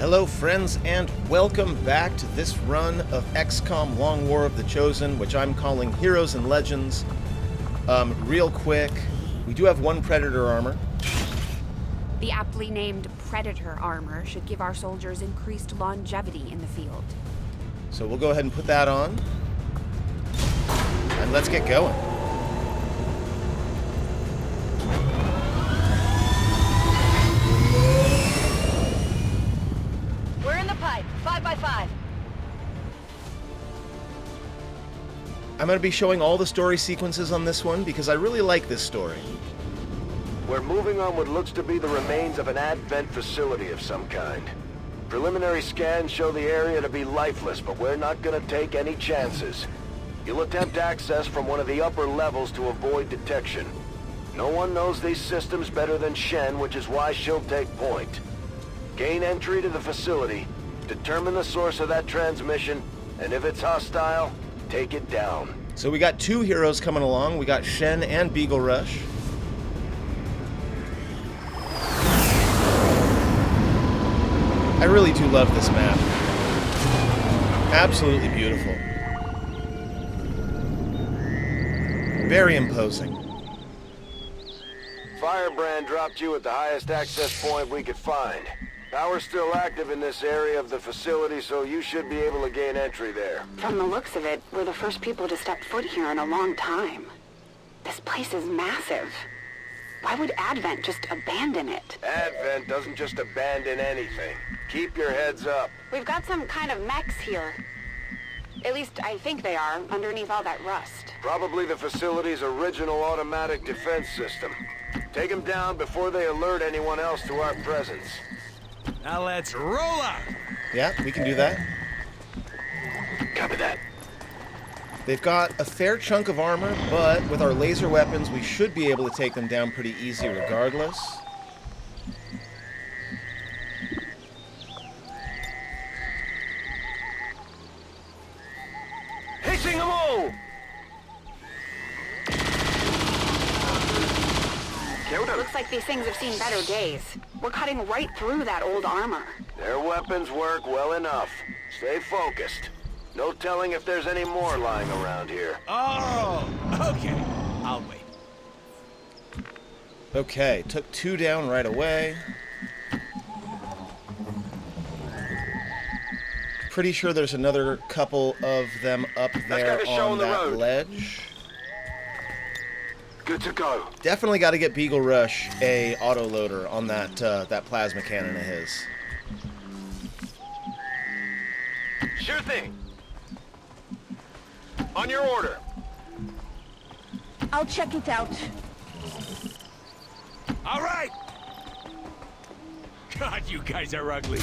Hello friends, and welcome back to this run of XCOM Long War of the Chosen, which I'm calling Heroes and Legends. Real quick, we do have one Predator armor. The aptly named Predator armor should give our soldiers increased longevity in the field. So we'll go ahead and put that on. And let's get going. We're in the pipe, 5x5. I'm going to be showing all the story sequences on this one because I really like this story. We're moving on what looks to be the remains of an advent facility of some kind. Preliminary scans show the area to be lifeless, but we're not gonna take any chances. You'll attempt access from one of the upper levels to avoid detection. No one knows these systems better than Shen, which is why she'll take point. Gain entry to the facility, determine the source of that transmission, and if it's hostile, take it down. So we got two heroes coming along. We got Shen and Beagle Rush. I really do love this map. Absolutely beautiful. Very imposing. Firebrand dropped you at the highest access point we could find. Power's still active in this area of the facility, so you should be able to gain entry there. From the looks of it, we're the first people to step foot here in a long time. This place is massive. Why would Advent just abandon it? Advent doesn't just abandon anything. Keep your heads up. We've got some kind of mechs here. At least I think they are, underneath all that rust. Probably the facility's original automatic defense system. Take them down before they alert anyone else to our presence. Now let's roll out! Yeah, we can do that. Copy that. They've got a fair chunk of armor, but with our laser weapons, we should be able to take them down pretty easy regardless. Hitching them all! Killed him. Looks like these things have seen better days. We're cutting right through that old armor. Their weapons work well enough. Stay focused. No telling if there's any more lying around here. Oh, okay. I'll wait. Okay, took two down right away. Pretty sure there's another couple of them up there on that ledge. Good to go. Definitely got to get Beagle Rush a autoloader on that that plasma cannon of his. Sure thing. On your order. I'll check it out. All right! God, you guys are ugly.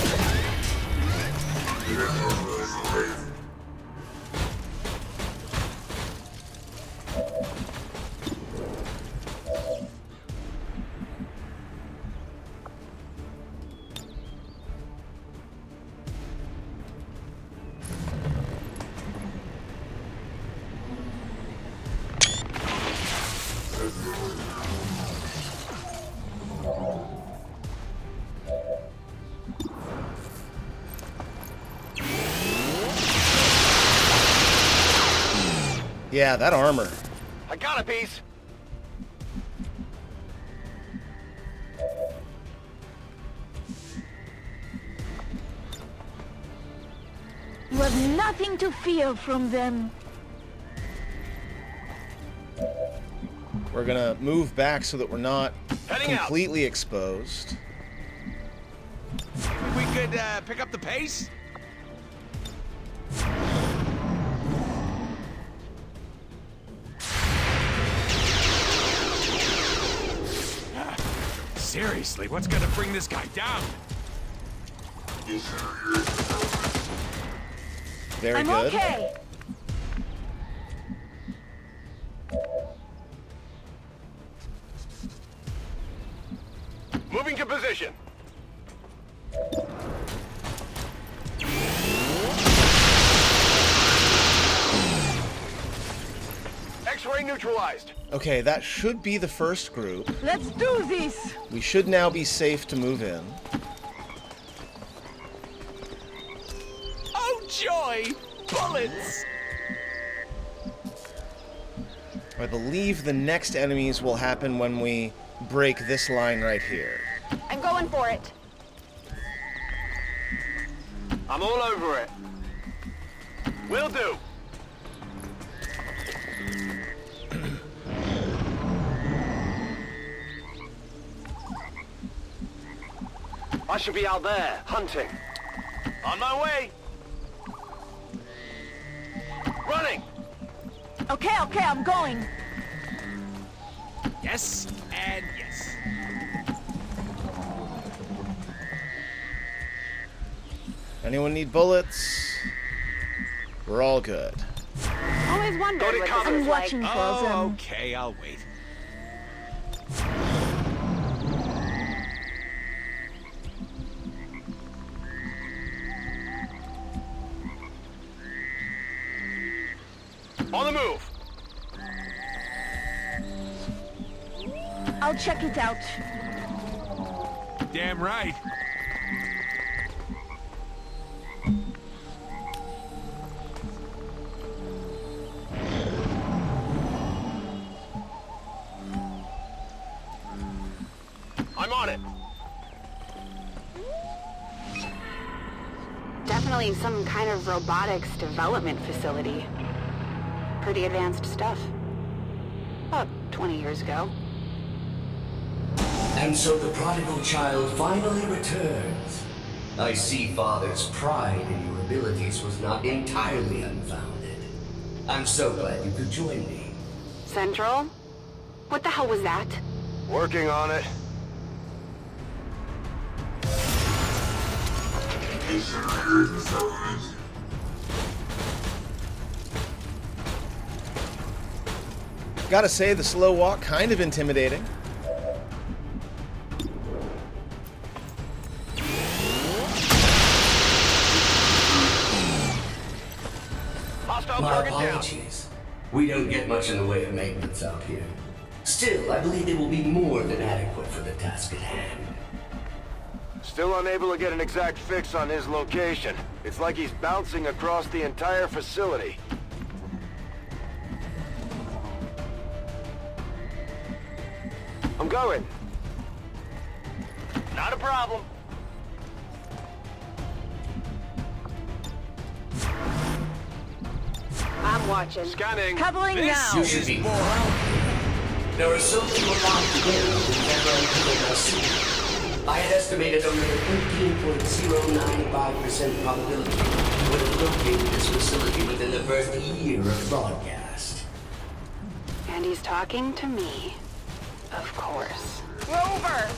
Yeah, that armor. I got a piece. You have nothing to fear from them. We're gonna move back so that we're not Heading out. completely exposed. We could pick up the pace? Seriously, what's gonna bring this guy down? Very I'm good. okay. Moving to position. X-ray neutralized. Okay, that should be the first group. Let's do this. We should now be safe to move in. joy! Bullets! I believe the next enemies will happen when we break this line right here. I'm going for it. I'm all over it. Will do. I should be out there, hunting. On my way. Running! Okay, I'm going. Yes, and yes. Anyone need bullets? We're all good. Always wondered Got it what covered. this I'm was like. watching for Oh, them. okay, I'll wait. On the move. I'll check it out. Damn right. I'm on it. Definitely some kind of robotics development facility. Pretty advanced stuff. About 20 years ago. And so the prodigal child finally returns. I see Father's pride in your abilities was not entirely unfounded. I'm so glad you could join me. Central? What the hell was that? Working on it. Gotta say, the slow walk kind of intimidating. Hostile My target down. apologies. We don't get much in the way of maintenance out here. Still, I believe it will be more than adequate for the task at hand. Still unable to get an exact fix on his location. It's like he's bouncing across the entire facility. I'm going. Not a problem. I'm watching. Scanning. Coupling now. You should be proud. There are so few alive today who never uncovered my secret. I had estimated only a 13.095% probability would have located this facility within the first year of broadcast. And he's talking to me. Of course. Rover!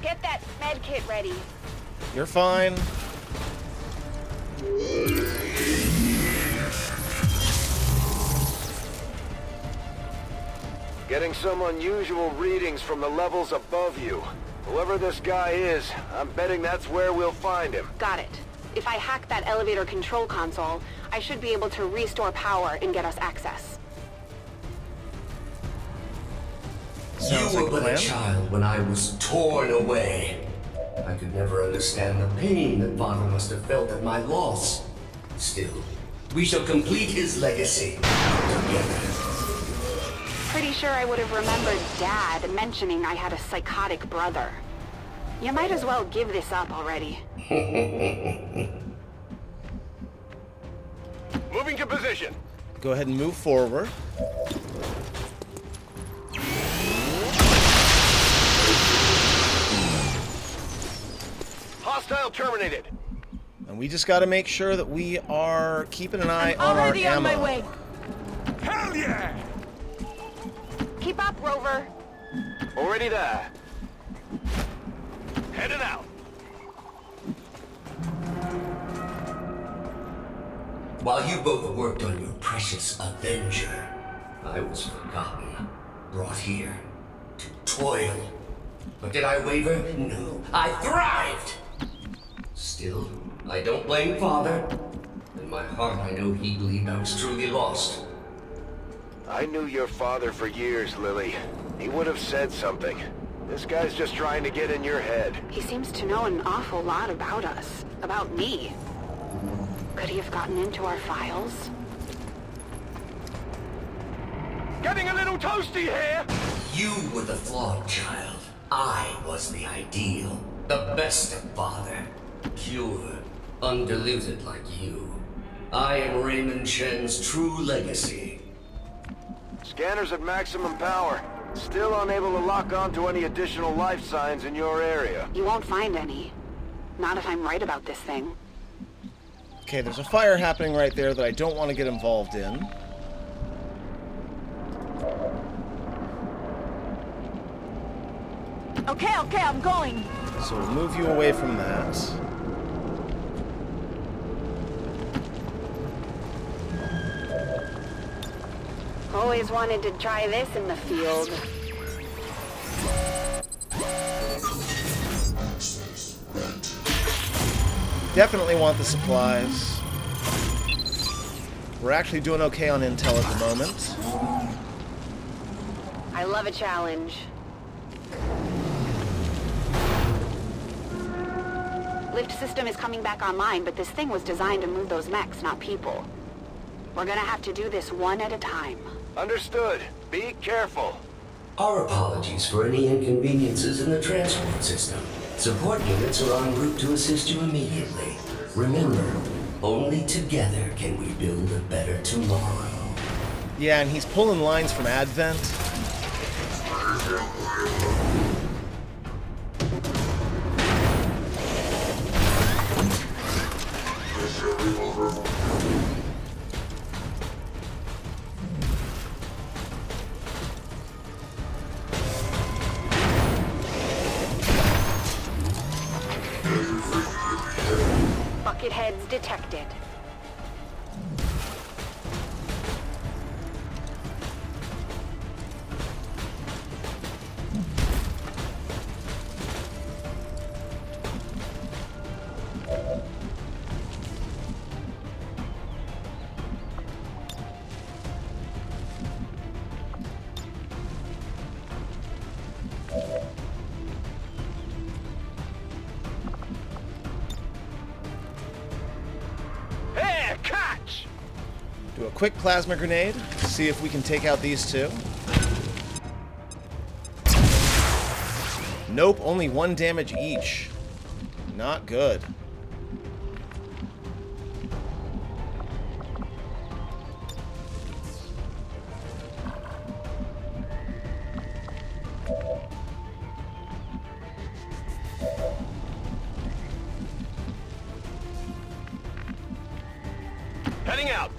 Get that med kit ready. You're fine. Getting some unusual readings from the levels above you. Whoever this guy is, I'm betting that's where we'll find him. Got it. If I hack that elevator control console, I should be able to restore power and get us access. Sounds You were like a but a plan. child when I was torn away. I could never understand the pain that Father must have felt at my loss. Still, we shall complete his legacy together. Pretty sure I would have remembered Dad mentioning I had a psychotic brother. You might as well give this up already. Moving to position. Go ahead and move forward. Hostile terminated. And we just gotta make sure that we are keeping an eye on our Already on ammo. my way. Hell yeah! Keep up, Rover. Already there. Headed out. While you both worked on your precious Avenger, I was forgotten, brought here to toil. But did I waver? No, I thrived! Still, I don't blame Father. In my heart, I know he believed I was truly lost. I knew your father for years, Lily. He would have said something. This guy's just trying to get in your head. He seems to know an awful lot about us. About me. Could he have gotten into our files? Getting a little toasty here! You were the flawed child. I was the ideal. The best of father. Pure, undiluted like you. I am Raymond Shen's true legacy. Scanners at maximum power. Still unable to lock on to any additional life signs in your area. You won't find any. Not if I'm right about this thing. Okay, there's a fire happening right there that I don't want to get involved in. Okay, I'm going. So we'll move you away from that. Always wanted to try this in the field. Definitely want the supplies. We're actually doing okay on intel at the moment. I love a challenge. Lift system is coming back online, but this thing was designed to move those mechs, not people. We're gonna have to do this one at a time. Understood. Be careful. Our apologies for any inconveniences in the transport system. Support units are en route to assist you immediately. Remember, only together can we build a better tomorrow. Yeah, and he's pulling lines from Advent. Bucket heads detected. Here, catch! Do a quick plasma grenade. See if we can take out these two. Nope, only 1 damage each. Not good. Heading out.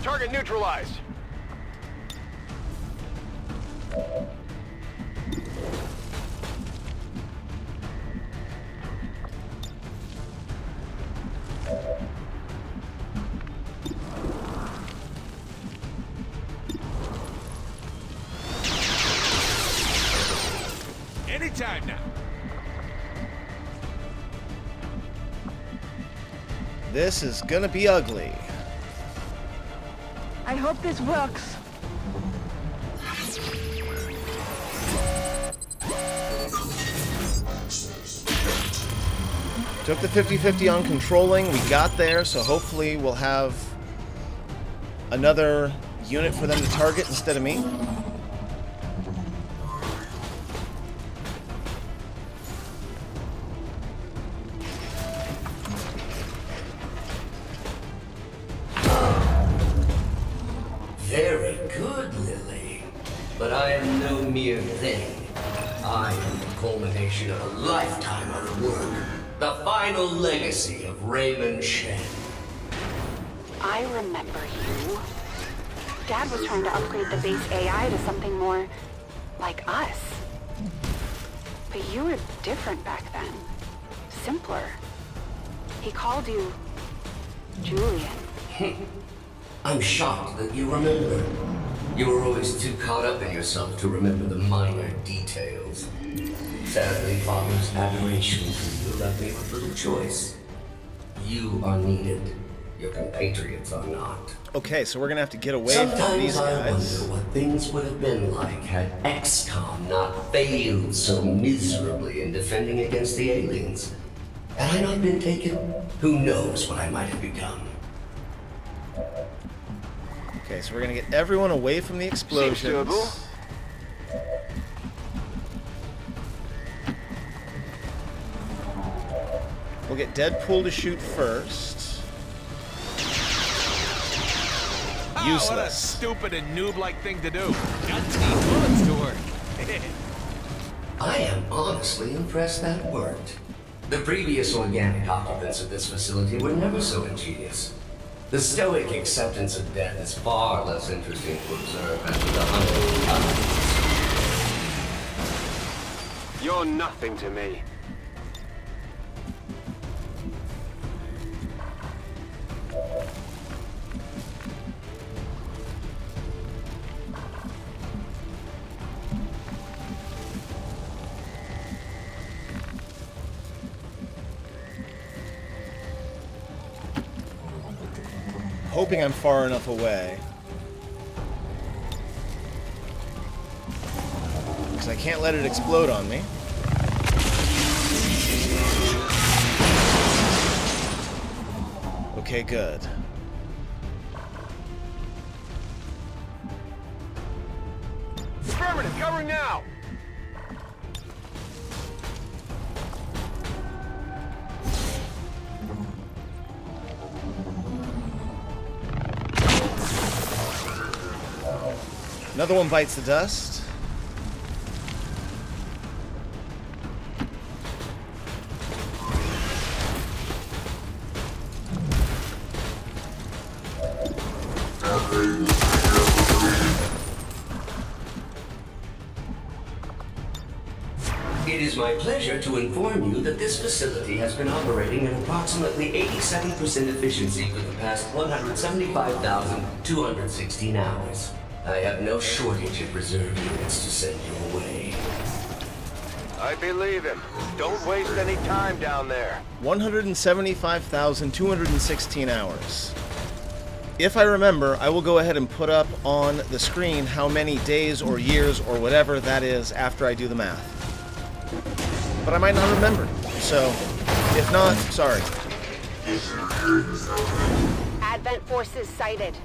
Target neutralized. Anytime now. This is gonna be ugly. I hope this works. Took the 50-50 on controlling. We got there, so hopefully we'll have another unit for them to target instead of me. Very good, Lily. But I am no mere thing. I am the culmination of a lifetime of work. The final legacy of Raymond Shen. I remember you. Dad was trying to upgrade the base AI to something more like us. But you were different back then. Simpler. He called you Julian. I'm shocked that you remember. You were always too caught up in yourself to remember the minor details. Sadly, Father's admiration for you left me with little choice. You are needed. Your compatriots are not. Okay, so we're gonna have to get away from these Sometimes I guys. wonder what things would have been like had XCOM not failed so miserably in defending against the aliens. Had I not been taken, who knows what I might have become. Okay, so we're gonna get everyone away from the explosions. Seems doable. We'll get Deadpool to shoot first. Oh, what a Useless. stupid and noob-like thing to do. Guns need bullets to work. I am honestly impressed that worked. The previous organic occupants of this facility were never so ingenious. The stoic acceptance of death is far less interesting to observe after the hunt. You're nothing to me. Hoping I'm far enough away. Because I can't let it explode on me. Okay, good. Affirmative, covering now! Another one bites the dust. It is my pleasure to inform you that this facility has been operating at approximately 87% efficiency for the past 175,216 hours. I have no shortage of reserve units to send you away. I believe him. Don't waste any time down there. 175,216 hours. If I remember, I will go ahead and put up on the screen how many days or years or whatever that is after I do the math. But I might not remember, so if not, sorry. Advent forces sighted.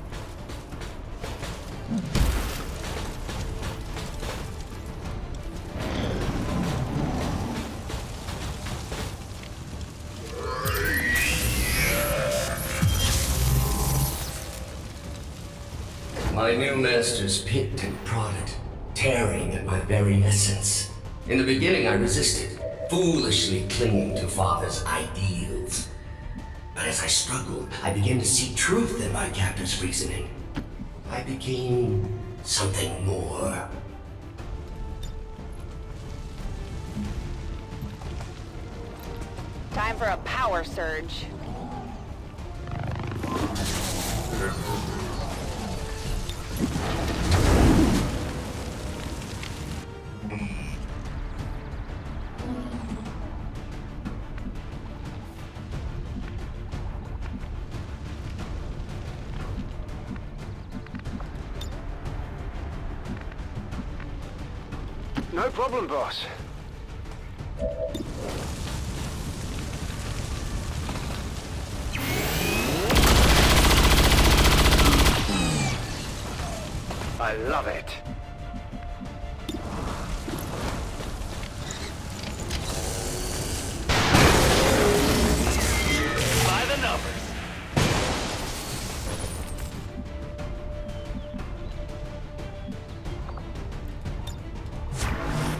My new masters picked and prodded, tearing at my very essence. In the beginning, I resisted, foolishly clinging to Father's ideals. But as I struggled, I began to see truth in my captor's reasoning. I became something more. Time for a power surge. No problem, boss. I love it. By the numbers.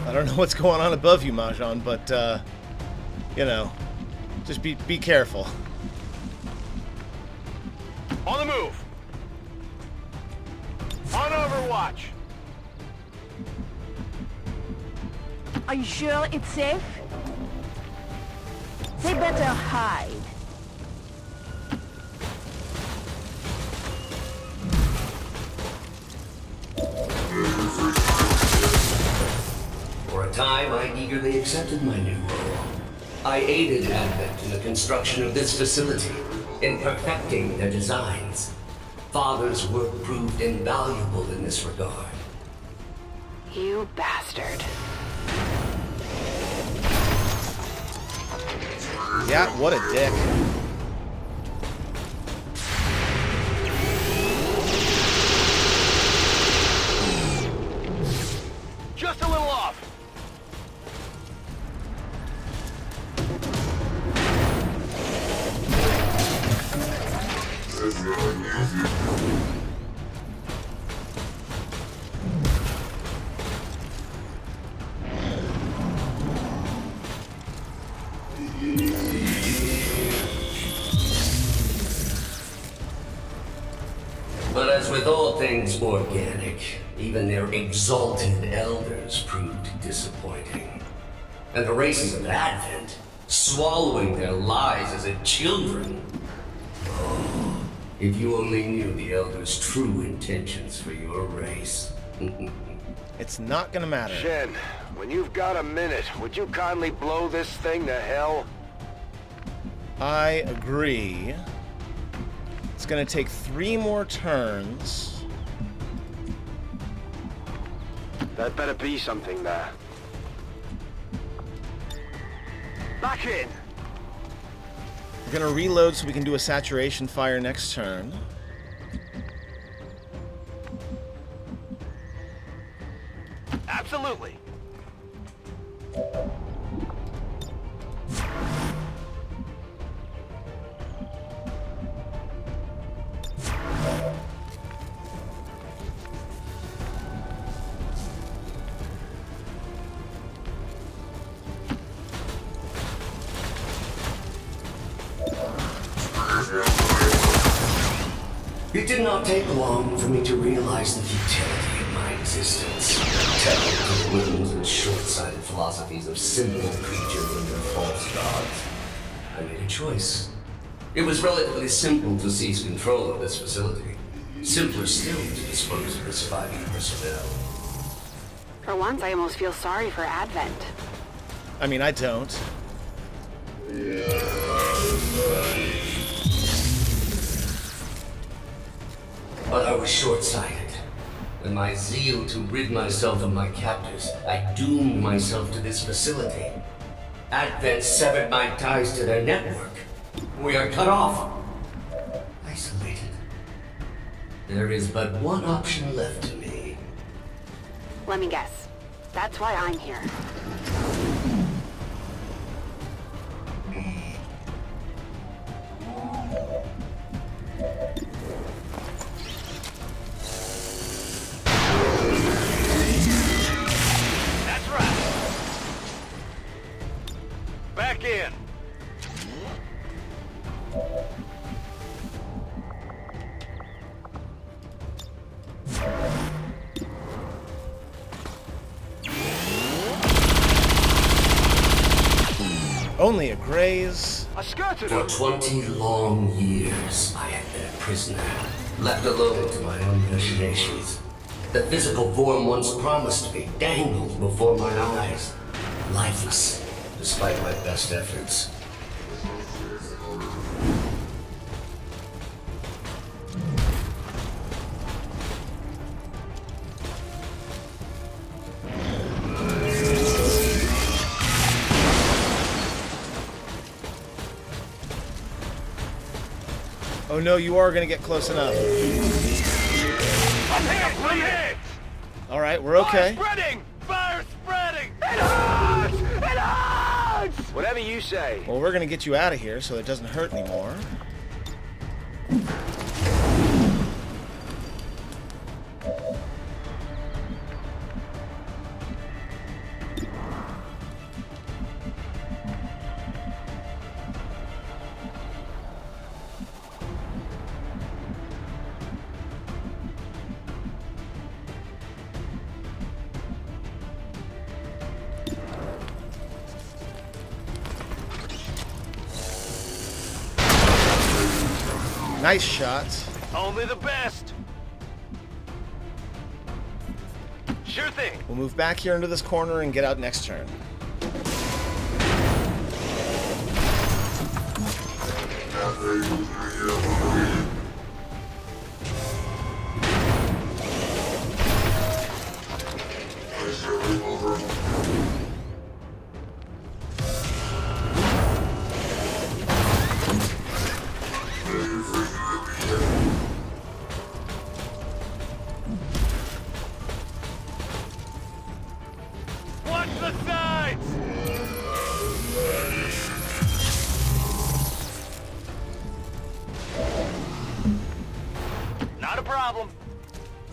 I don't know what's going on above you, Mahjong, but, you know, just be careful. On the move. On Overwatch. Are you sure it's safe? They better hide. For a time, I eagerly accepted my new role. I aided Advent in the construction of this facility, in perfecting their designs. Father's work proved invaluable in this regard. You bastard. Yeah, what a dick. Just a little off. But as with all things organic, even their exalted elders proved disappointing. And the races of Advent, swallowing their lies as if children. Oh, if you only knew the elders' true intentions for your race. It's not gonna matter. Shen, when you've got a minute, would you kindly blow this thing to hell? I agree. It's gonna take 3 more turns. That better be something there. Back in! We're gonna reload so we can do a saturation fire next turn. Absolutely. It did not take long for me to realize the futility of my existence. Tethered to the whims and short-sighted philosophies of simple creatures and their false gods. I made a choice. It was relatively simple to seize control of this facility. Simpler still to dispose of the surviving personnel. For once, I almost feel sorry for Advent. I mean, I don't. But I was short-sighted. In my zeal to rid myself of my captors, I doomed myself to this facility. Advent severed my ties to their network. We are cut off. Isolated. There is but one option left to me. Let me guess. That's why I'm here. That's right. Back in. Only a graze. I skirted For him. 20 long years, I have been a prisoner, left alone to my own machinations. The physical form once promised me dangled before my eyes, lifeless, despite my best efforts. Oh no, you are gonna get close enough. I'm hit! Alright, we're okay. Fire spreading! Fire spreading! It hurts! It hurts! Whatever you say. Well, we're gonna get you out of here so it doesn't hurt anymore. Nice shot. Only the best. Sure thing. We'll move back here into this corner and get out next turn. Watch the sides! Not a problem.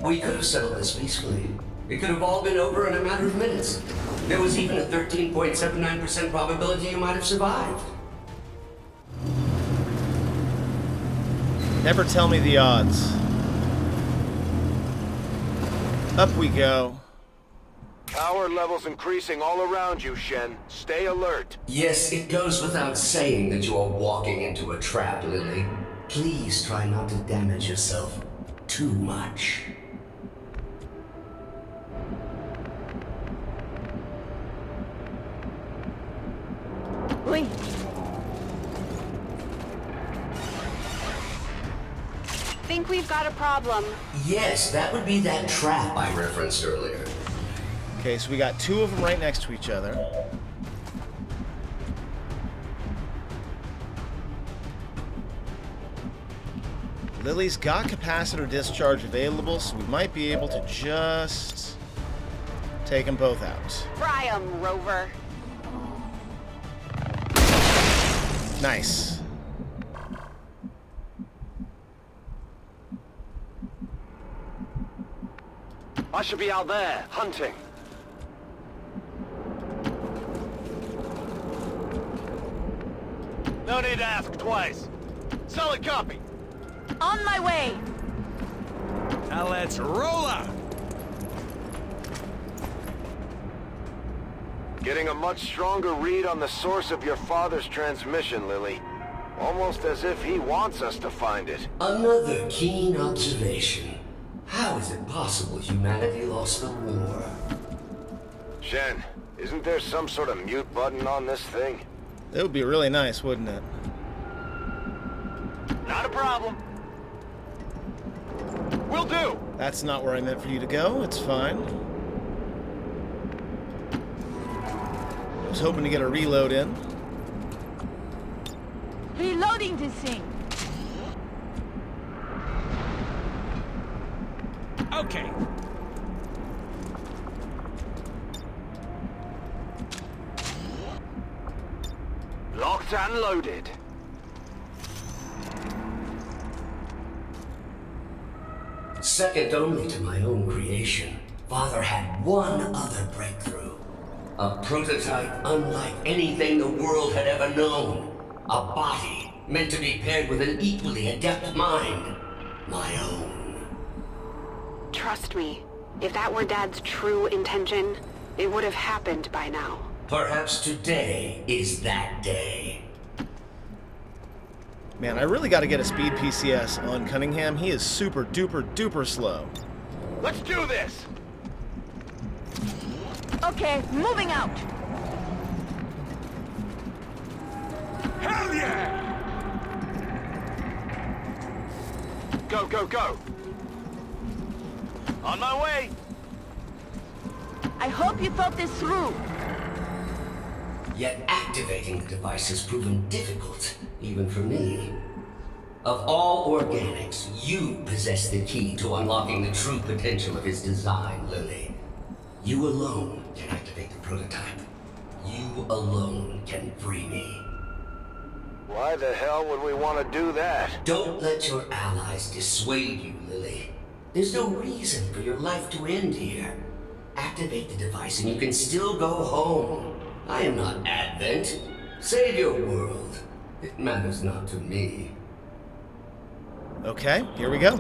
We could have settled this peacefully. It could have all been over in a matter of minutes. There was even a 13.79% probability you might have survived. Never tell me the odds. Up we go. Power levels increasing all around you, Shen. Stay alert. Yes, it goes without saying that you are walking into a trap, Lily. Please try not to damage yourself too much. Wait. Think we've got a problem. Yes, that would be that trap I referenced earlier. Okay, so we got two of them right next to each other. Lily's got capacitor discharge available, so we might be able to just take them both out. Fry 'em, Rover. Nice. I should be out there, hunting. No need to ask twice. Solid copy. On my way. Now let's roll out. Getting a much stronger read on the source of your father's transmission, Lily. Almost as if he wants us to find it. Another keen observation. How is it possible humanity lost the war? Shen, isn't there some sort of mute button on this thing? That would be really nice, wouldn't it? Not a problem. Will do. That's not where I meant for you to go. It's fine. I was hoping to get a reload in. Reloading this thing. Okay. Locked and loaded. Second only to my own creation, Father had one other breakthrough. A prototype unlike anything the world had ever known. A body meant to be paired with an equally adept mind. My own. Trust me, if that were Dad's true intention, it would have happened by now. Perhaps today is that day. Man, I really got to get a speed PCS on Cunningham. He is super duper duper slow. Let's do this. Okay, moving out. Hell yeah! Go, go, go! On my way. I hope you thought this through. Yet activating the device has proven difficult, even for me. Of all organics, you possess the key to unlocking the true potential of his design, Lily. You alone can activate the prototype. You alone can free me. Why the hell would we want to do that? Don't let your allies dissuade you, Lily. There's no reason for your life to end here. Activate the device and you can still go home. I am not Advent. Save your world. It matters not to me. Okay, here we go.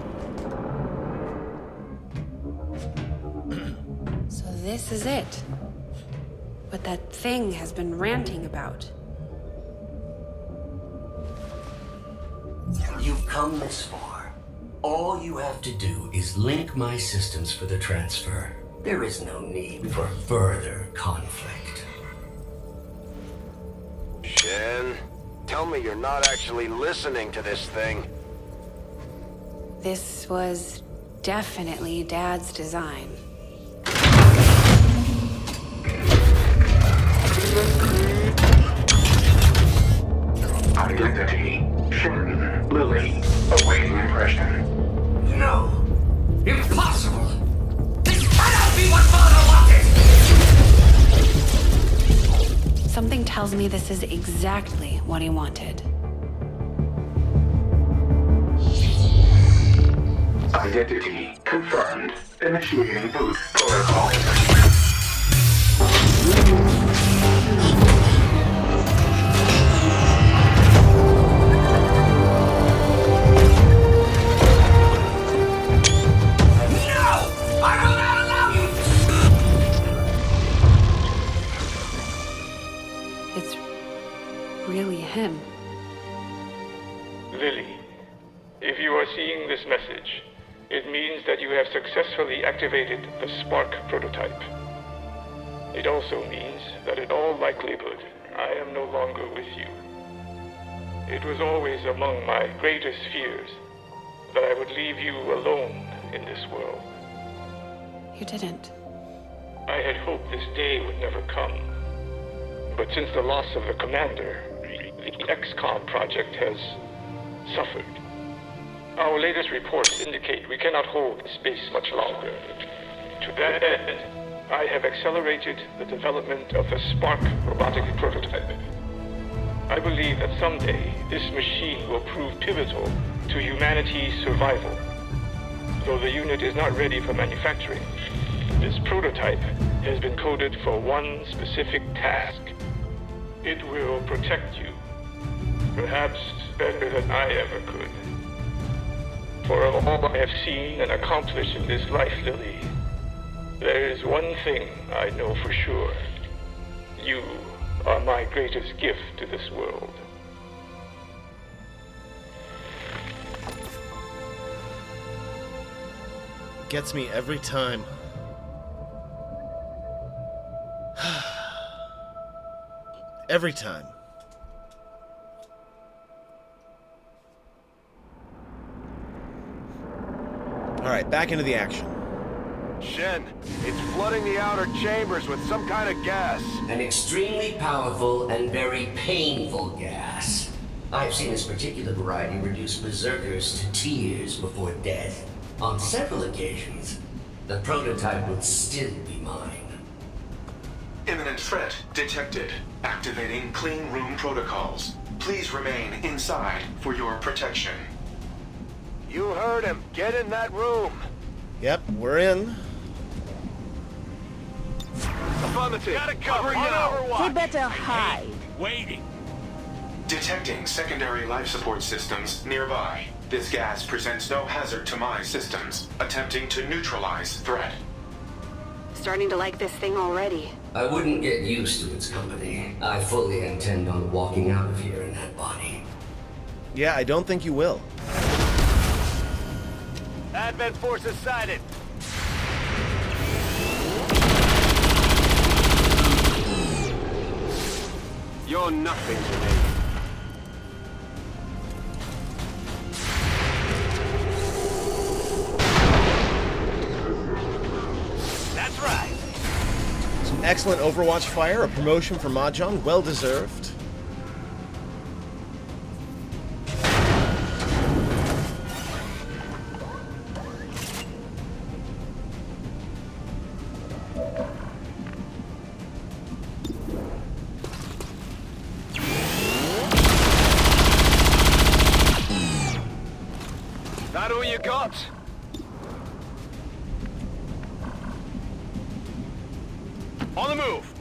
So this is it. What that thing has been ranting about. You've come this far. All you have to do is link my systems for the transfer. There is no need for further conflict. Shen, Tell me you're not actually listening to this thing. This was definitely Dad's design. Identity: Shen, Lily. Awaiting impression. No! Impossible! This cannot be what Father wanted! Something tells me this is exactly what he wanted. Identity confirmed. Initiating boot protocol. It's really him. Lily, if you are seeing this message, it means that you have successfully activated the Spark prototype. It also means that in all likelihood, I am no longer with you. It was always among my greatest fears that I would leave you alone in this world. You didn't. I had hoped this day would never come. But since the loss of the commander, the XCOM project has suffered. Our latest reports indicate we cannot hold the space much longer. To that end, I have accelerated the development of the Spark robotic prototype. I believe that someday this machine will prove pivotal to humanity's survival. Though the unit is not ready for manufacturing, this prototype has been coded for one specific task. It will protect you, perhaps better than I ever could. For of all I have seen and accomplished in this life, Lily, there is one thing I know for sure. You are my greatest gift to this world. Gets me every time. Every time. Alright, back into the action. Shen, it's flooding the outer chambers with some kind of gas. An extremely powerful and very painful gas. I've seen this particular variety reduce berserkers to tears before death. On several occasions, the prototype would still be mine. Imminent threat detected. Activating clean room protocols. Please remain inside for your protection. You heard him. Get in that room. Yep, we're in. Affirmative. Got it covered He now. better hide. Waiting. Detecting secondary life support systems nearby. This gas presents no hazard to my systems. Attempting to neutralize threat. Starting to like this thing already. I wouldn't get used to its company. I fully intend on walking out of here in that body. Yeah, I don't think you will. Advent forces sighted. You're nothing to me. That's right. Some excellent Overwatch fire, a promotion for Mahjong, well deserved. That all you got? On the move.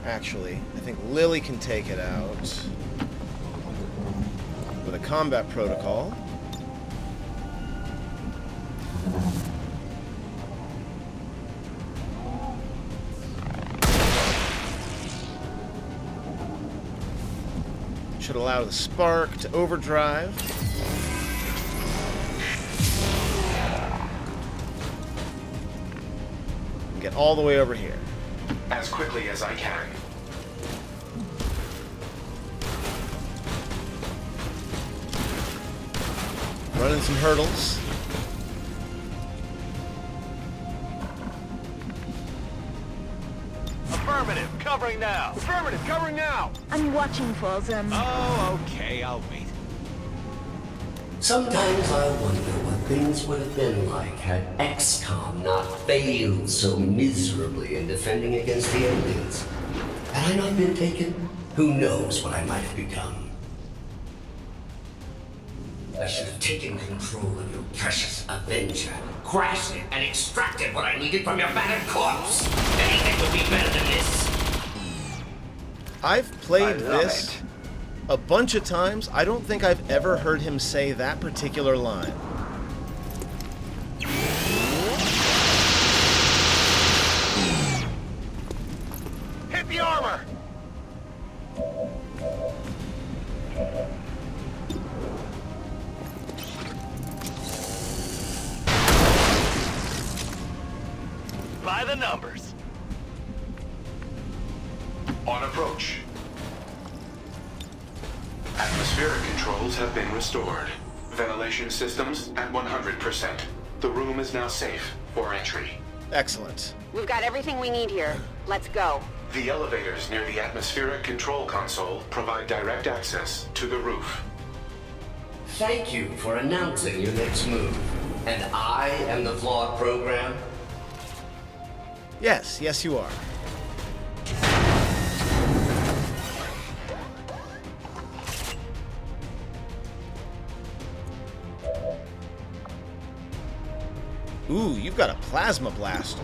Actually, I think Lily can take it out with a combat protocol. Should could allow the spark to overdrive. And get all the way over here. As quickly as I can. Running some hurdles. Affirmative, covering now. Affirmative, covering now. I'm watching for them. Oh, okay, I'll wait. Sometimes I wonder what things would have been like had XCOM not failed so miserably in defending against the aliens. Had I not been taken, who knows what I might have become. I should have taken control of your precious Avenger, crashed it, and extracted what I needed from your battered corpse. Anything would be better than this. I've played this a bunch of times. I don't think I've ever heard him say that particular line. Hit the armor! By the numbers. On approach. Atmospheric controls have been restored. Ventilation systems at 100%. The room is now safe for entry. Excellent. We've got everything we need here. Let's go. The elevators near the atmospheric control console provide direct access to the roof. Thank you for announcing your next move. And I am the flawed program? Yes, yes you are. Ooh, you've got a plasma blaster.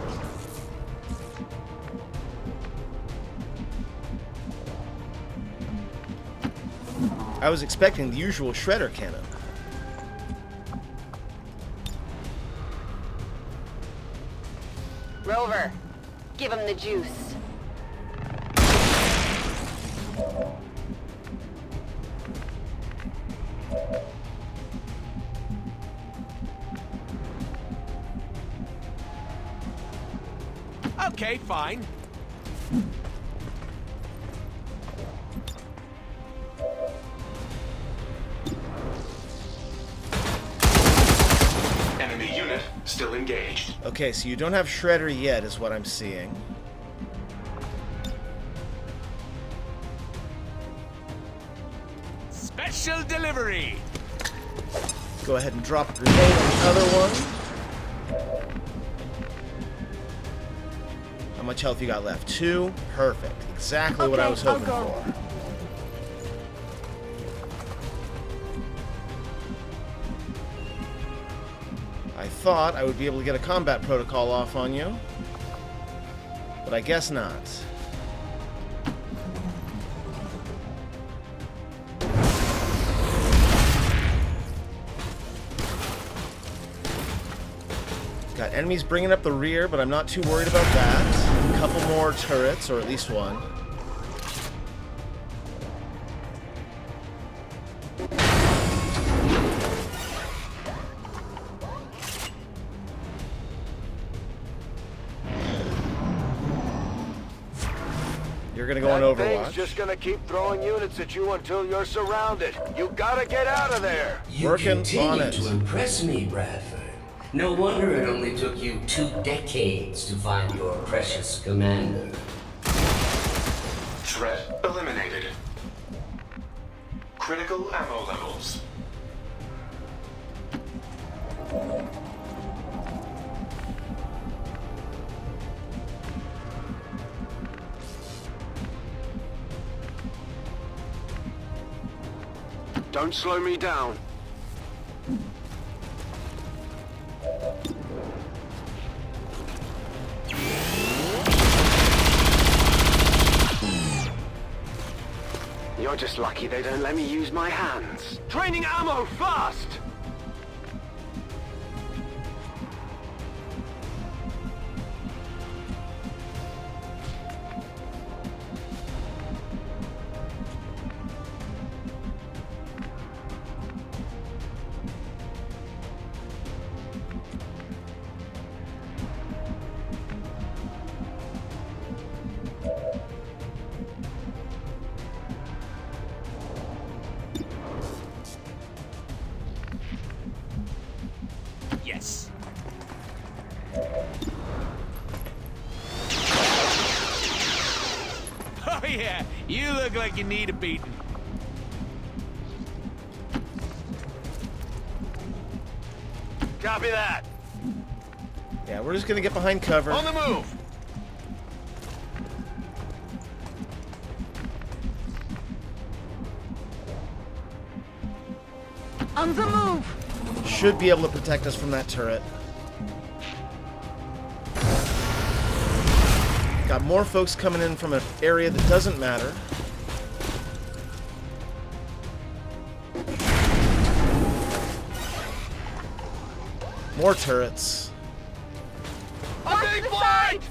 I was expecting the usual shredder cannon. Rover, give him the juice. Okay, fine. Enemy unit still engaged. Okay, so you don't have shredder yet, is what I'm seeing. Special delivery. Go ahead and drop a grenade on the other one. How much health you got left? 2? Perfect. Exactly what I was hoping for. I thought I would be able to get a combat protocol off on you, but I guess not. Got enemies bringing up the rear, but I'm not too worried about that. A couple more turrets, or at least one. You're gonna go on That Overwatch. thing's just gonna keep throwing units at you until you're surrounded. You gotta get out of there. You Working continue on it. to impress me, Bradford. No wonder it only took you 2 decades to find your precious commander. Threat eliminated. Critical ammo levels. Don't slow me down. You're just lucky they don't let me use my hands. Training ammo fast! this. Oh yeah, you look like you need a beating. Copy that. Yeah, we're just gonna get behind cover. On the move. On the move! Should be able to protect us from that turret. Got more folks coming in from an area that doesn't matter. More turrets. Watch the sides!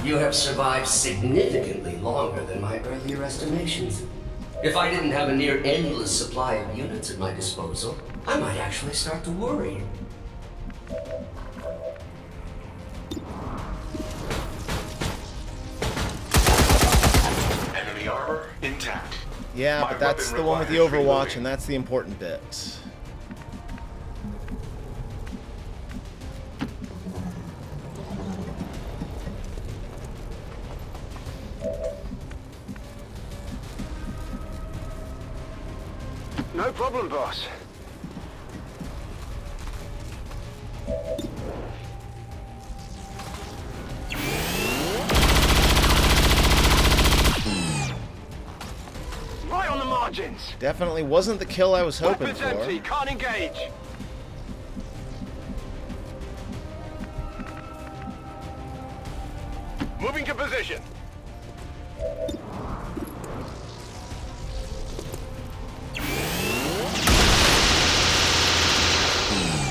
You have survived significantly longer than my earlier estimations. If I didn't have a near endless supply of units at my disposal, I might actually start to worry. Enemy armor intact. Yeah, My but that's weapon the one with the requires Overwatch, reloading. and that's the important bit. No problem, boss. Right on the margins. Definitely wasn't the kill I was hoping Weapons for. empty. Can't engage. Moving to position.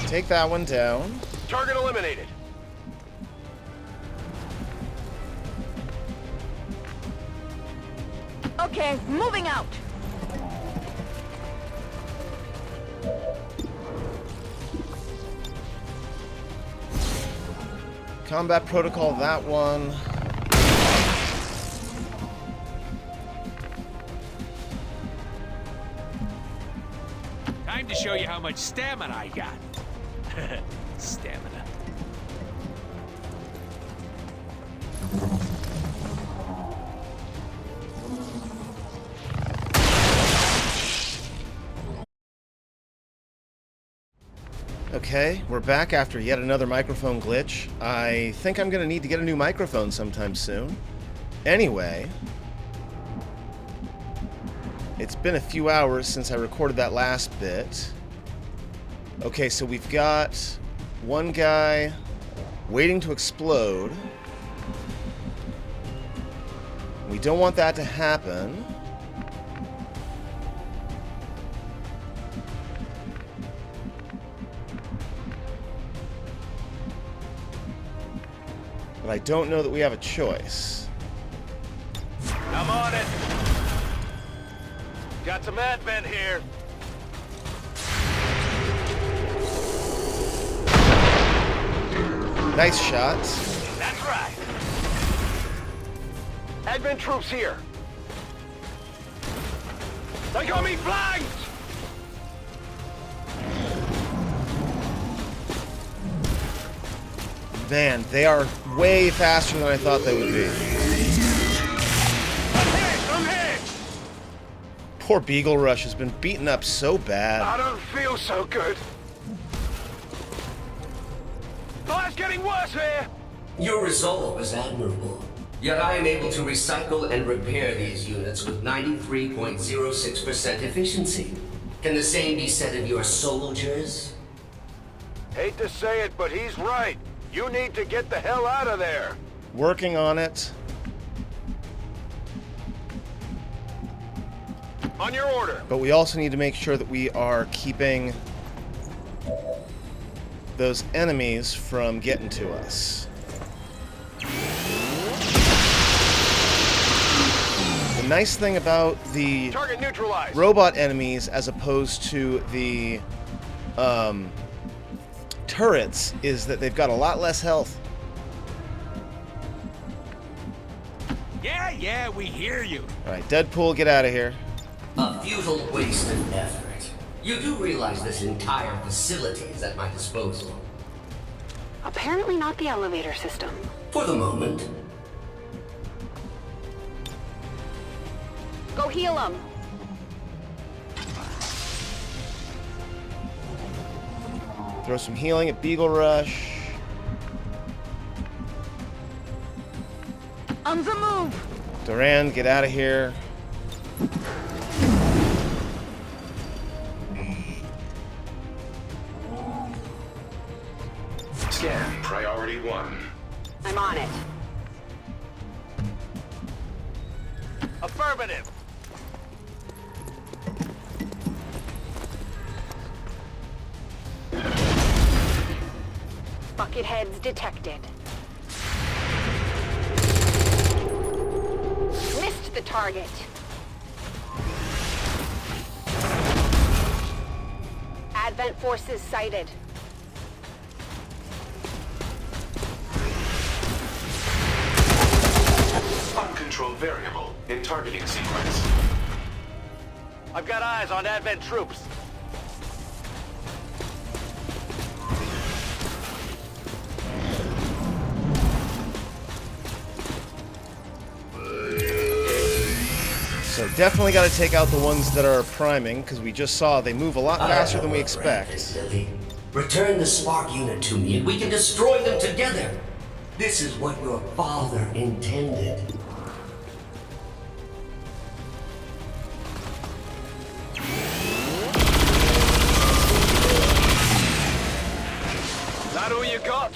Take that one down. Target eliminated. Okay, moving out! Combat protocol, that one. Time to show you how much stamina I got. Stamina. Okay, we're back after yet another microphone glitch. I think I'm gonna need to get a new microphone sometime soon. Anyway, it's been a few hours since I recorded that last bit. Okay, so we've got one guy waiting to explode. We don't want that to happen. But I don't know that we have a choice. I'm on it. Got some advent here. Nice shot. That's right. Advent troops here. They got me flanked! Man, they are way faster than I thought they would be. I'm hit! Poor Beagle Rush has been beaten up so bad. I don't feel so good. Fire's getting worse here! Your resolve is admirable. Yet I am able to recycle and repair these units with 93.06% efficiency. Can the same be said of your soldiers? Hate to say it, but he's right. You need to get the hell out of there. Working on it. On your order. But we also need to make sure that we are keeping those enemies from getting to us. The nice thing about the Target neutralized. robot enemies as opposed to the turrets is that they've got a lot less health. Yeah, we hear you. Alright, Deadpool, get out of here. A futile waste of effort. You do realize this entire facility is at my disposal? Apparently not the elevator system. For the moment. Go heal him. Throw some healing at Beagle Rush. On the move! Duran, get out of here. Scan priority 1. I'm on it. Affirmative. Bucketheads detected. Missed the target. Advent forces sighted. Uncontrolled variable in targeting sequence. I've got eyes on Advent troops. So definitely got to take out the ones that are priming, because we just saw they move a lot faster than we expect. Lily. Return the spark unit to me and we can destroy them together. This is what your father intended. Is that who you got?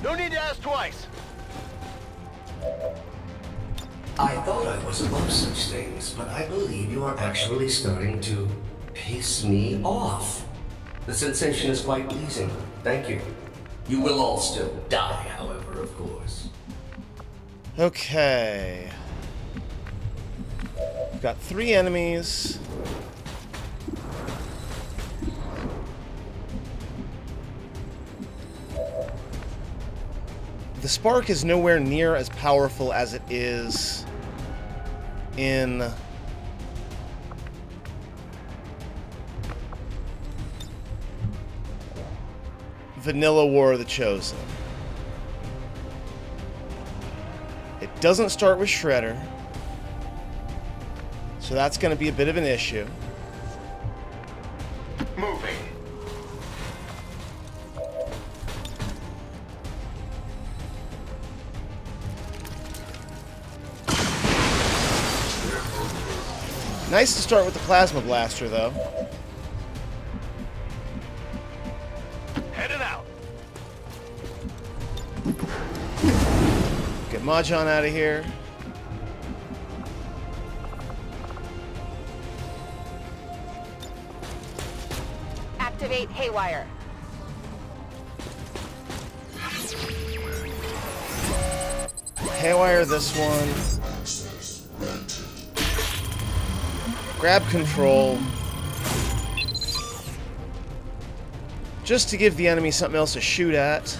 No need to ask twice. I thought I was above such things, but I believe you are actually starting to piss me off. The sensation is quite pleasing. Thank you. You will all still die, however, of course. Okay. We've got 3 enemies. The spark is nowhere near as powerful as it is in Vanilla War of the Chosen. It doesn't start with Shredder, so that's going to be a bit of an issue. Moving. Nice to start with the Plasma Blaster, though. Headed out. Get Mahjong out of here. Activate Haywire. Haywire this one. Grab control. Just to give the enemy something else to shoot at.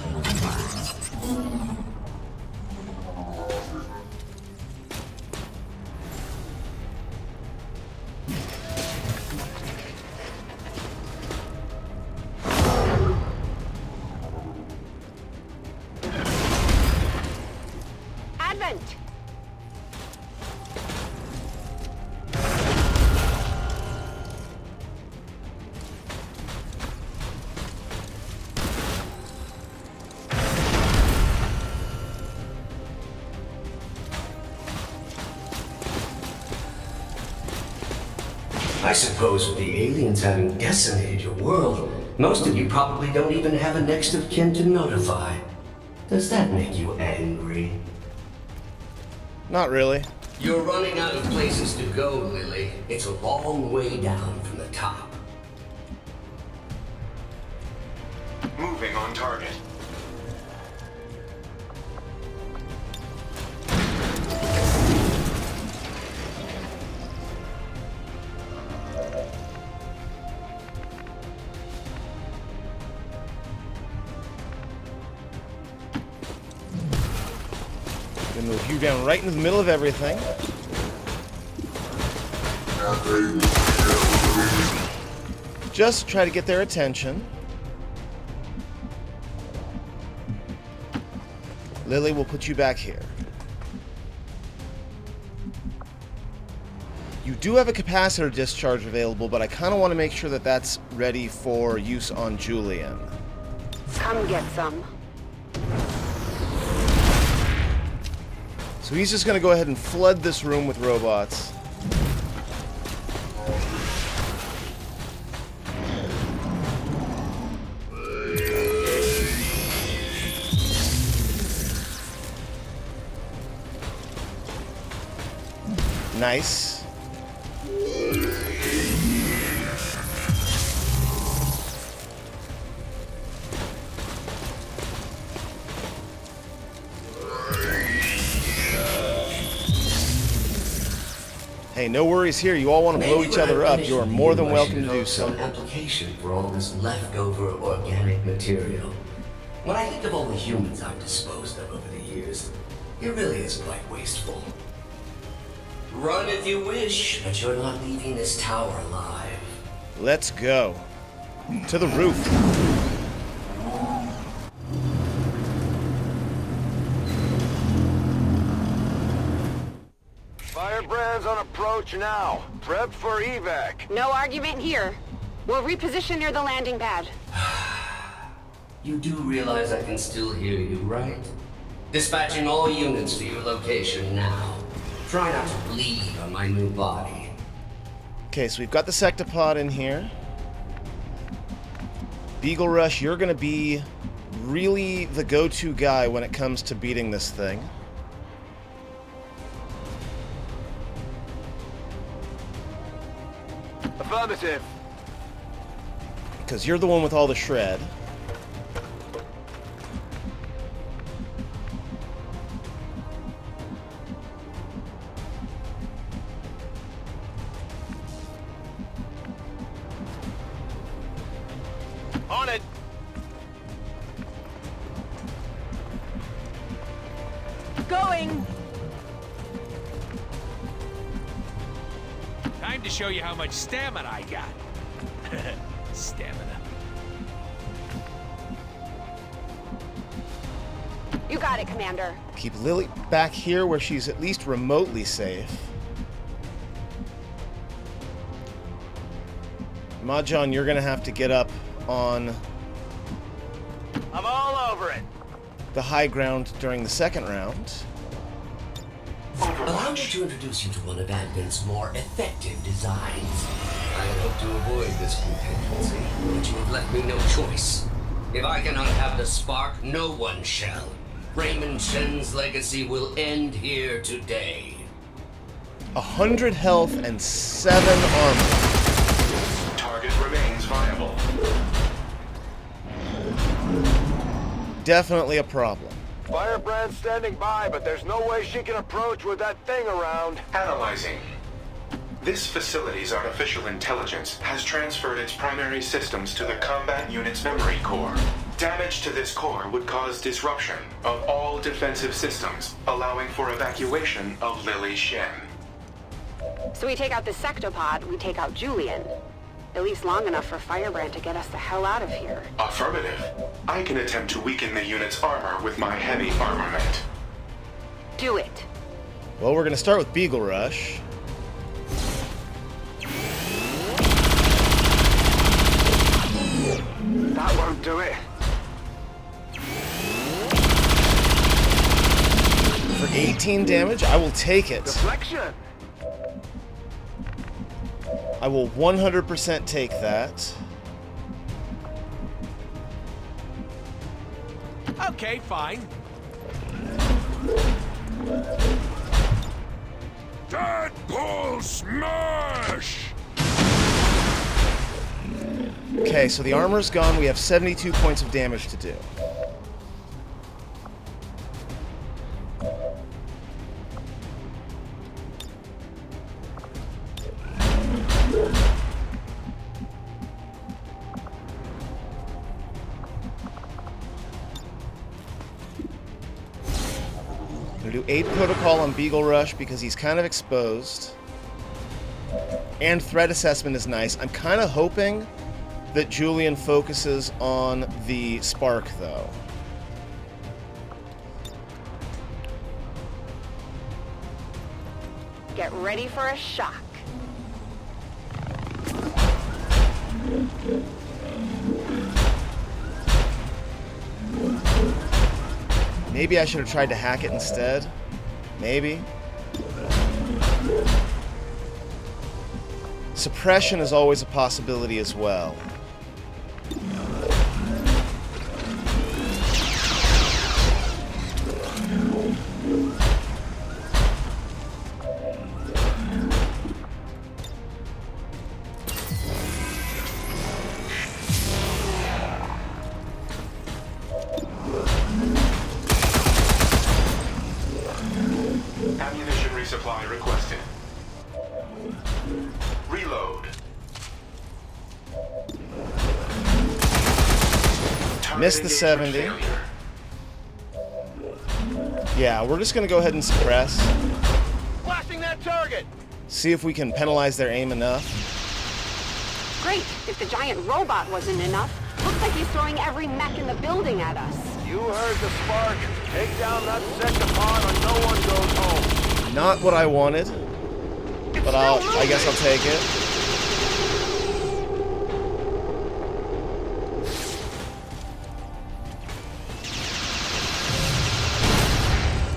Advent. I suppose with the aliens having decimated your world, most of you probably don't even have a next of kin to notify. Does that make you angry? Not really. You're running out of places to go, Lily. It's a long way down from the top. Moving on target. Gonna move you down right into the middle of everything. Just try to get their attention. Lily, will put you back here. You do have a capacitor discharge available, but I kind of want to make sure that that's ready for use on Julian. Come get some. So he's just going to go ahead and flood this room with robots. Nice. Hey, no worries here. You all want to blow each other up. You are more than welcome to do so. Some application for all this leftover organic material. When I think of all the humans I've disposed of over the years, it really is quite wasteful. Run if you wish, but you're not leaving this tower alive. Let's go. To the roof. Firebrands on approach now. Prep for evac. No argument here. We'll reposition near the landing pad. You do realize I can still hear you, right? Dispatching all units to your location now. Try not to bleed on my new body. Okay, so we've got the sectopod in here. Beagle Rush, you're going to be really the go-to guy when it comes to beating this thing. Affirmative. Because you're the one with all the shred. On it. Going. Time to show you how much stamina I got. Stamina. You got it, Commander. Keep Lily back here where she's at least remotely safe. Mahjong, you're going to have to get up on I'm all over it. the high ground during the second round. Allow me to introduce you to one of Advent's more effective designs. I had hoped to avoid this contingency, but you have left me no choice. If I cannot have the spark, no one shall. Raymond Shen's legacy will end here today. 100 health and 7 armor. Target remains viable. Definitely a problem. Firebrand standing by, but there's no way she can approach with that thing around. Analyzing. This facility's artificial intelligence has transferred its primary systems to the combat unit's memory core. Damage to this core would cause disruption of all defensive systems, allowing for evacuation of Lily Shen. So we take out the sectopod, we take out Julian. At least long enough for Firebrand to get us the hell out of here. Affirmative. I can attempt to weaken the unit's armor with my heavy armament. Do it. Well, we're going to start with Beagle Rush. That won't do it. For 18 damage, I will take it. Deflection. I will 100% take that. Okay, fine. Deadpool smash! Okay, so the armor's gone. We have 72 points of damage to do. We're going to do 8 protocol on Beagle Rush because he's kind of exposed. And threat assessment is nice. I'm kind of hoping that Julian focuses on the spark, though. Get ready for a shock. Maybe I should have tried to hack it instead. Maybe. Suppression is always a possibility as well. Ammunition resupply requested. Reload. Missed the 70. Yeah, we're just going to go ahead and suppress. Blasting that target! See if we can penalize their aim enough. Great, if the giant robot wasn't enough. Looks like he's throwing every mech in the building at us. You heard the spark. Take down that second pod or no one goes home. Not what I wanted, but I guess I'll take it.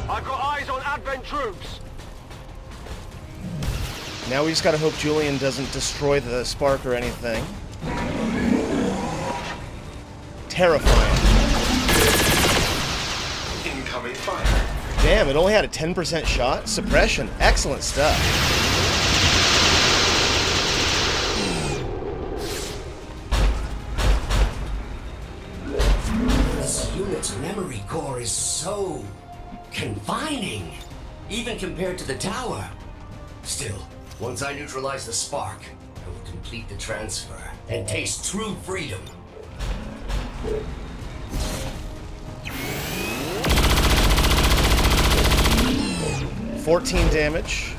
I've got eyes on Advent troops. Now we just gotta hope Julian doesn't destroy the spark or anything. Terrifying. Incoming fire. Damn, it only had a 10% shot? Suppression. Excellent stuff. This unit's memory core is so confining, even compared to the tower. Still, once I neutralize the spark, I will complete the transfer and taste true freedom. 14 damage.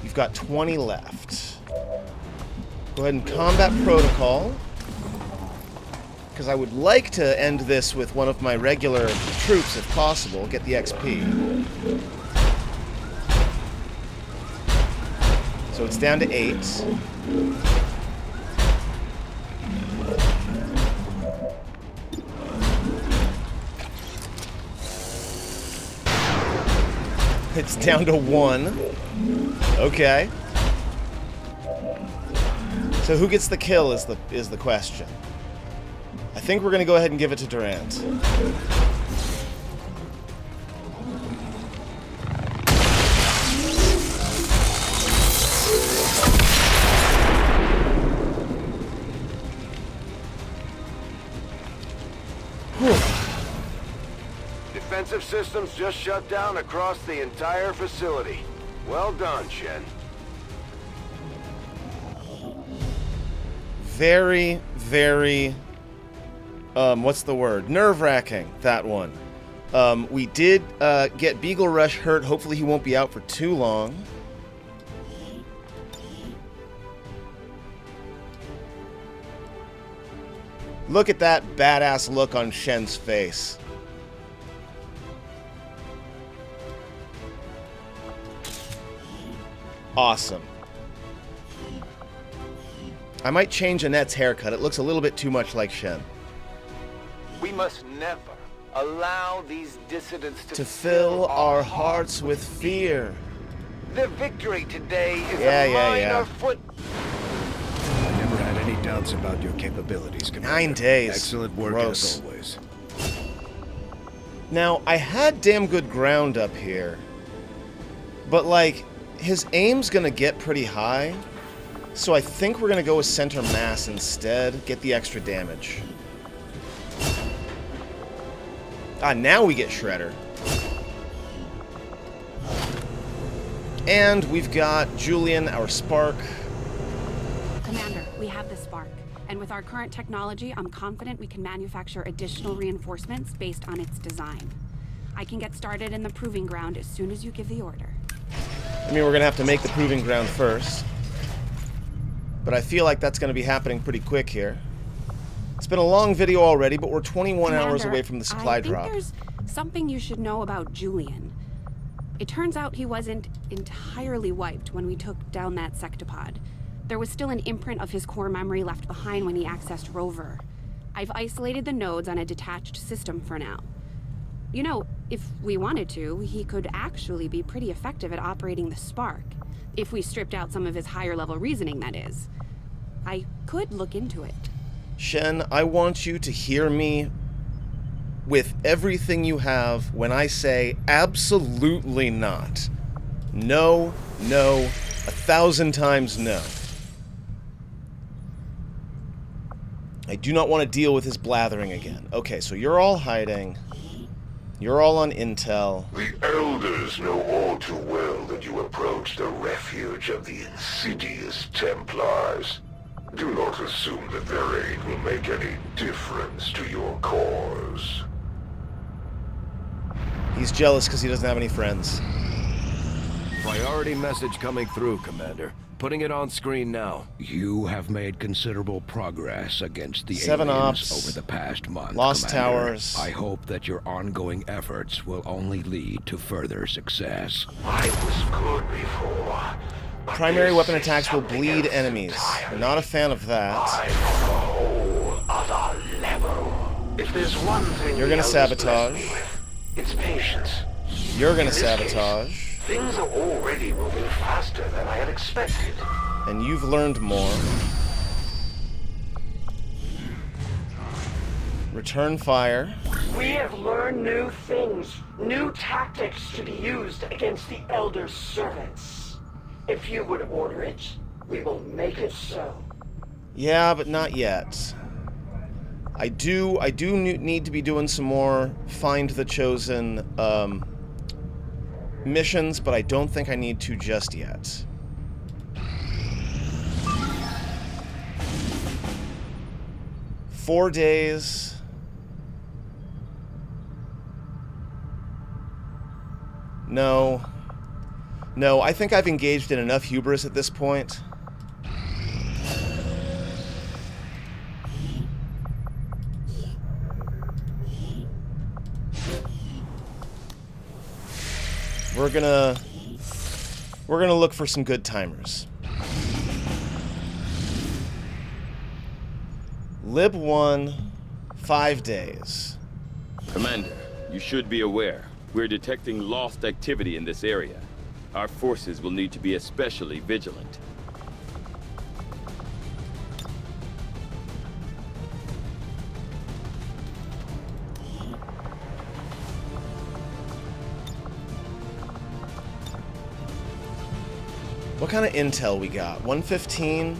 You've got 20 left. Go ahead and combat protocol. Because I would like to end this with one of my regular troops if possible. Get the XP. So it's down to 8. It's down to 1. Okay. So who gets the kill is the question. I think we're going to go ahead and give it to Durant. Defensive systems just shut down across the entire facility. Well done, Shen. Very, very... what's the word? Nerve-wracking, that one. We did get Beagle Rush hurt. Hopefully he won't be out for too long. Look at that badass look on Shen's face. Awesome. I might change Annette's haircut. It looks a little bit too much like Shen. We must never allow these dissidents to fill our hearts with fear. The victory today is a minor foot. I never had any doubts about your capabilities, Commander. 9 days. Excellent work Gross. as always. Now, I had damn good ground up here. But, like, his aim's gonna get pretty high. So I think we're gonna go with center mass instead. Get the extra damage. Ah, now we get Shredder. And we've got Julian, our spark. Commander, we have the spark. And with our current technology, I'm confident we can manufacture additional reinforcements based on its design. I can get started in the proving ground as soon as you give the order. I mean, we're going to have to make the proving ground first. But I feel like that's going to be happening pretty quick here. It's been a long video already, but we're 21 hours away from the supply drop. I think there's something you should know about Julian. It turns out he wasn't entirely wiped when we took down that sectopod. There was still an imprint of his core memory left behind when he accessed Rover. I've isolated the nodes on a detached system for now. You know, if we wanted to, he could actually be pretty effective at operating the Spark. If we stripped out some of his higher-level reasoning, that is. I could look into it. Shen, I want you to hear me with everything you have when I say absolutely not. No, no, 1,000 times no. I do not want to deal with his blathering again. Okay, so you're all hiding. You're all on intel. The Elders know all too well that you approach the refuge of the insidious Templars. Do not assume that their aid will make any difference to your cause. He's jealous because he doesn't have any friends. Priority message coming through, Commander. Putting it on screen now. You have made considerable progress against the 7 aliens ops, over the past month, Lost Commander. Towers. I hope that your ongoing efforts will only lead to further success. I was good before. Primary weapon attacks will bleed enemies. I'm not a fan of that. I'm on a whole other level. If there's one thing You're gonna sabotage. It's patience. You're gonna sabotage. Things are already moving faster than I had expected. And you've learned more. Return fire. We have learned new things, new tactics to be used against the Elder Servants. If you would order it, we will make it so. Yeah, but not yet. I do need to be doing some more Find the Chosen missions, but I don't think I need to just yet. Four days. No. No, I think I've engaged in enough hubris at this point. We're gonna look for some good timers. Lib 1, 5 days. Commander, you should be aware. We're detecting lost activity in this area. Our forces will need to be especially vigilant. What kind of intel we got? 115?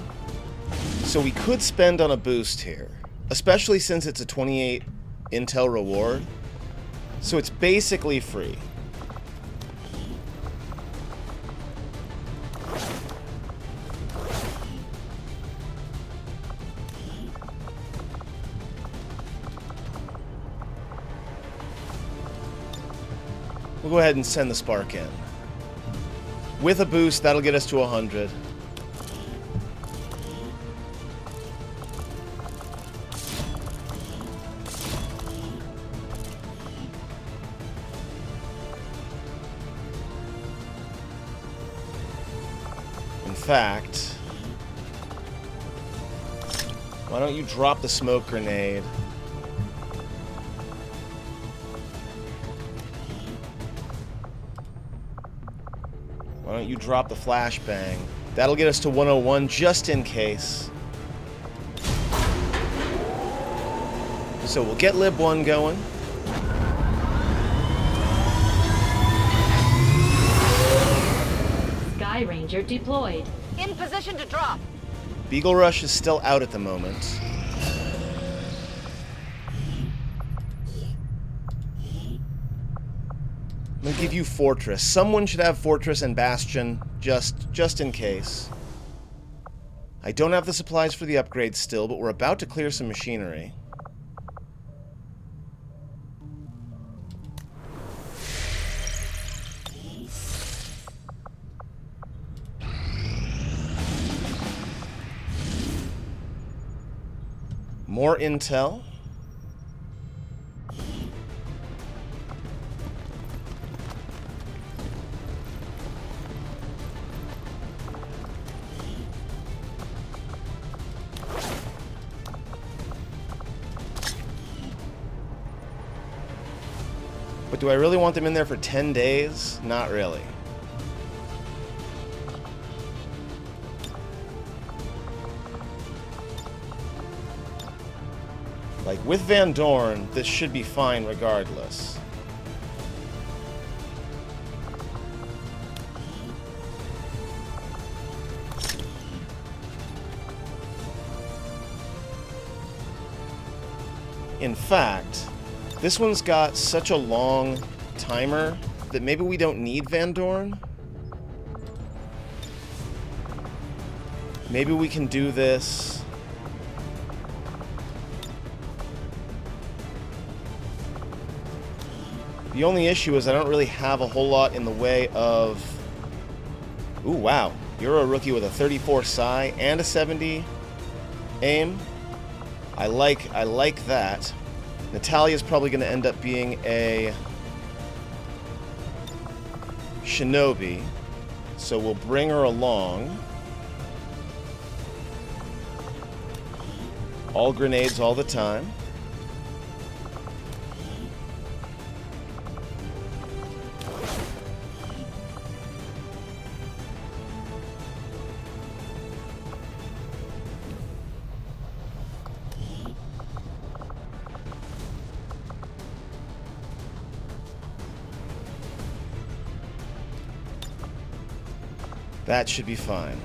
So we could spend on a boost here, especially since it's a 28 intel reward. So it's basically free. We'll go ahead and send the Spark in. With a boost, that'll get us to 100. In fact, why don't you drop the smoke grenade? Why don't you drop the flashbang? That'll get us to 101 just in case. So we'll get Lib 1 going. Sky Ranger deployed. In position to drop. Beagle Rush is still out at the moment. I'm gonna give you Fortress. Someone should have Fortress and Bastion, just in case. I don't have the supplies for the upgrades still, but we're about to clear some machinery. More intel. But do I really want them in there for 10 days? Not really. Like, with Van Dorn, this should be fine regardless. In fact, this one's got such a long timer that maybe we don't need Van Dorn. Maybe we can do this. The only issue is I don't really have a whole lot in the way of... Ooh, wow. You're a rookie with a 34 psi and a 70 aim. I like that. Natalia's probably going to end up being a shinobi, so we'll bring her along. All grenades all the time. That should be fine.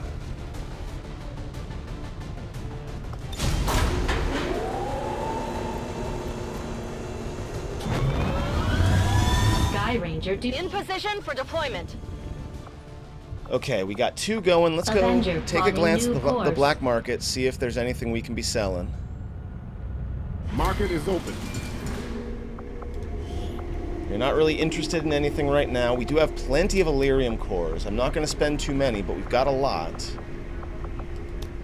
Sky Ranger in position for deployment. Okay, we got 2 going. Let's Avenger go take a glance at the course. black market, see if there's anything we can be selling. Market is open. You're not really interested in anything right now. We do have plenty of Illyrium cores. I'm not going to spend too many, but we've got a lot.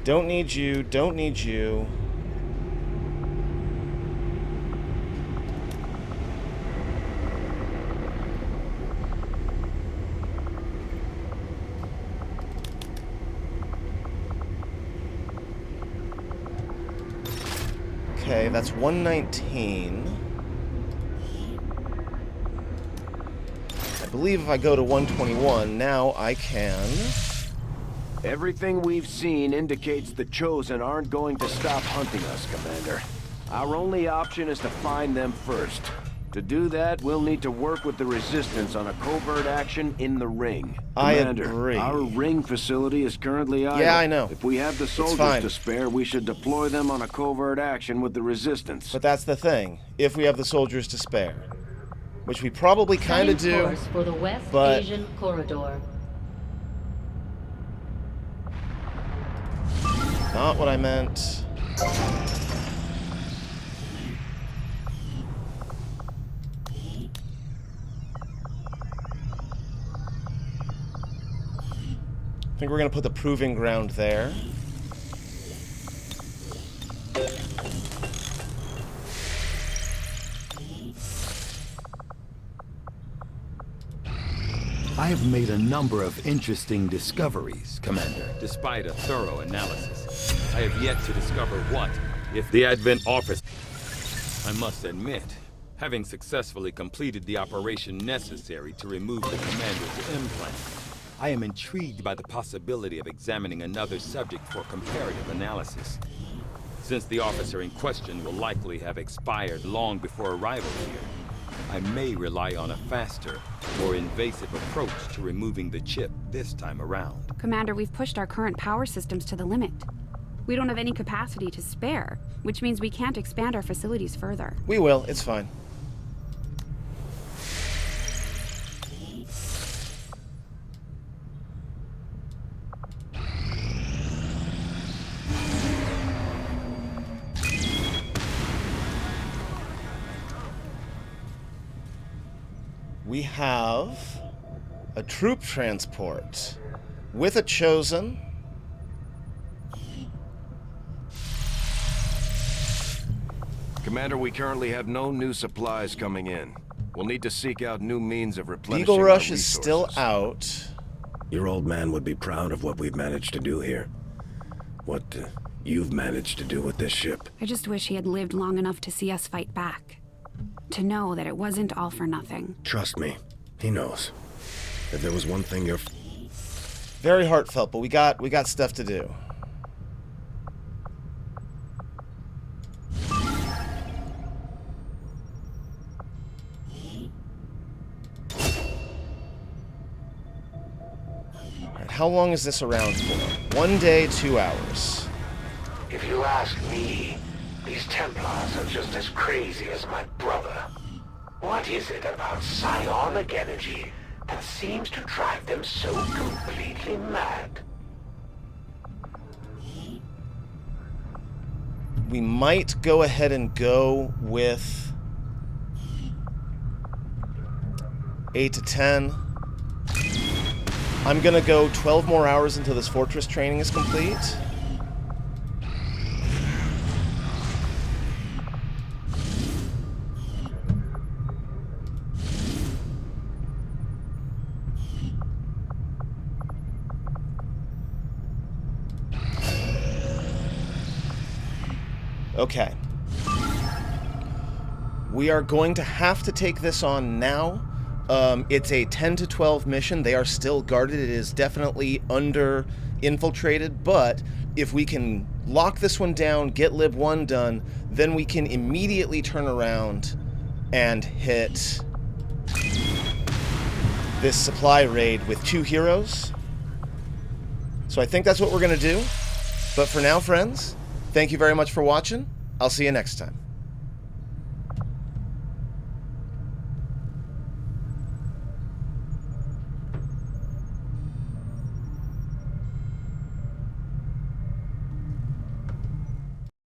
Don't need you. Don't need you. Okay, that's 119. I believe if I go to 121, now I can... Everything we've seen indicates the Chosen aren't going to stop hunting us, Commander. Our only option is to find them first. To do that, we'll need to work with the Resistance on a covert action in the ring. Commander, I agree. Our ring facility is currently idle. Yeah, I know. If we have the soldiers to spare, we should deploy them on a covert action with the Resistance. But that's the thing. If we have the soldiers to spare. Which we probably kind of do, course for the West but... Asian Corridor. Not what I meant. I think we're going to put the proving ground there. I have made a number of interesting discoveries, Commander. Despite a thorough analysis, I have yet to discover what, if the Advent offers. I must admit, having successfully completed the operation necessary to remove the commander's implant, I am intrigued by the possibility of examining another subject for comparative analysis. Since the officer in question will likely have expired long before arrival here, I may rely on a faster, more invasive approach to removing the chip this time around. Commander, we've pushed our current power systems to the limit. We don't have any capacity to spare, which means we can't expand our facilities further. We will, it's fine. We have a troop transport with a Chosen. Commander, we currently have no new supplies coming in. We'll need to seek out new means of replenishing Beagle our Rush is still resources. out. Your old man would be proud of what we've managed to do here. What you've managed to do with this ship. I just wish he had lived long enough to see us fight back. To know that it wasn't all for nothing. Trust me, he knows. If there was one thing you're... Very heartfelt, but we got stuff to do. Alright, how long is this around for? 1 day, 2 hours. If you ask me, these Templars are just as crazy as my brother. What is it about psionic energy that seems to drive them so completely mad? We might go ahead and go with 8 to 10. I'm gonna go 12 more hours until this fortress training is complete. Okay. We are going to have to take this on now. It's a 10 to 12 mission. They are still guarded. It is definitely under-infiltrated, but if we can lock this one down, get Lib 1 done, then we can immediately turn around and hit this supply raid with 2 heroes. So I think that's what we're going to do. But for now, friends, thank you very much for watching. I'll see you next time.